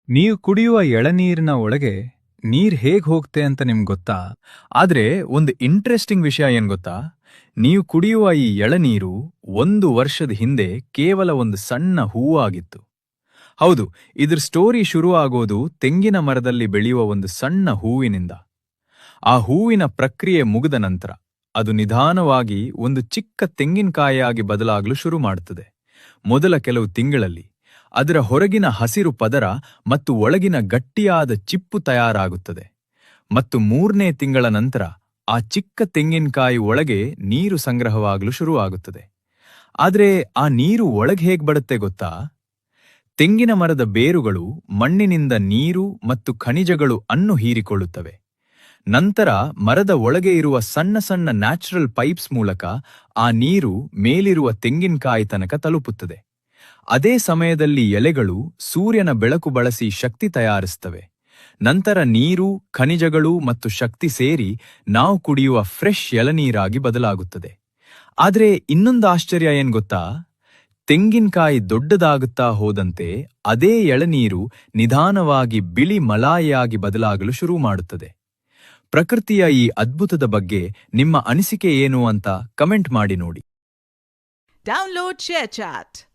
ನೀವು ಕುಡಿಯುವ ಎಳನೀರಿನ ಒಳಗೆ ನೀರ್ ಹೇಗ್ ಹೋಗ್ತೆ ಅಂತ ನಿಮ್ಗೆ ಗೊತ್ತಾ? ಆದ್ರೆ ಒಂದು ಇಂಟ್ರೆಸ್ಟಿಂಗ್ ವಿಷಯ ಏನ್ ಗೊತ್ತಾ? ನೀವು ಕುಡಿಯುವ ಈ ಎಳನೀರು 1 ವರ್ಷದ ಹಿಂದೆ ಕೇವಲ ಒಂದು ಸಣ್ಣ ಹೂವಾಗಿತ್ತು. ಹೌದು, ಇದ್ರ ಸ್ಟೋರಿ ಶುರು ಆಗೋದು ತೆಂಗಿನ ಮರದಲ್ಲಿ ಬೆಳೆಯುವ ಒಂದು ಸಣ್ಣ ಹೂವಿನಿಂದ. ಆ ಹೂವಿನ ಪ್ರಕ್ರಿಯೆ ಮುಗಿದ ನಂತರ ಅದು ನಿಧಾನವಾಗಿ ಒಂದು ಚಿಕ್ಕ ತೆಂಗಿನಕಾಯಿಯಾಗಿ ಬದಲಾಗಲು ಶುರು ಮಾಡುತ್ತದೆ. ಮೊದಲ ಕೆಲವು ತಿಂಗಳಲ್ಲಿ ಅದರ ಹೊರಗಿನ ಹಸಿರು ಪದರ ಮತ್ತು ಒಳಗಿನ ಗಟ್ಟಿಯಾದ ಚಿಪ್ಪು ತಯಾರಾಗುತ್ತದೆ. ಮತ್ತು 3ನೇ ತಿಂಗಳ ನಂತರ ಆ ಚಿಕ್ಕ ತೆಂಗಿನಕಾಯಿ ಒಳಗೆ ನೀರು ಸಂಗ್ರಹವಾಗಲು ಶುರುವಾಗುತ್ತದೆ. ಆದ್ರೆ ಆ ನೀರು ಒಳಗೆ ಹೇಗ್ ಬರುತ್ತೆ ಗೊತ್ತಾ? ತೆಂಗಿನ ಮರದ ಬೇರುಗಳು ಮಣ್ಣಿನಿಂದ ನೀರು ಮತ್ತು ಖನಿಜಗಳು ಅನ್ನು ಹೀರಿಕೊಳ್ಳುತ್ತವೆ. ನಂತರ ಮರದ ಒಳಗೆ ಇರುವ ಸಣ್ಣ ಸಣ್ಣ ನ್ಯಾಚುರಲ್ ಪೈಪ್ಸ್ ಮೂಲಕ ಆ ನೀರು ಮೇಲಿರುವ ತೆಂಗಿನಕಾಯಿ ತನಕ ತಲುಪುತ್ತದೆ. ಅದೇ ಸಮಯದಲ್ಲಿ ಎಲೆಗಳು ಸೂರ್ಯನ ಬೆಳಕು ಬಳಸಿ ಶಕ್ತಿ ತಯಾರಿಸುತ್ತವೆ. ನಂತರ ನೀರು, ಖನಿಜಗಳು ಮತ್ತು ಶಕ್ತಿ ಸೇರಿ ನಾವು ಕುಡಿಯುವ ಫ್ರೆಶ್ ಎಳನೀರಾಗಿ ಬದಲಾಗುತ್ತದೆ. ಆದ್ರೆ ಇನ್ನೊಂದು ಆಶ್ಚರ್ಯ ಏನ್ ಗೊತ್ತಾ? ತೆಂಗಿನಕಾಯಿ ದೊಡ್ಡದಾಗುತ್ತಾ ಹೋದಂತೆ ಅದೇ ಎಳನೀರು ನಿಧಾನವಾಗಿ ಬಿಳಿ ಮಲಾಯಿಯಾಗಿ ಬದಲಾಗಲು ಶುರು ಮಾಡುತ್ತದೆ. ಪ್ರಕೃತಿಯ ಈ ಅದ್ಭುತದ ಬಗ್ಗೆ ನಿಮ್ಮ ಅನಿಸಿಕೆ ಏನು ಅಂತ ಕಮೆಂಟ್ ಮಾಡಿ ನೋಡಿ. Download ShareChat.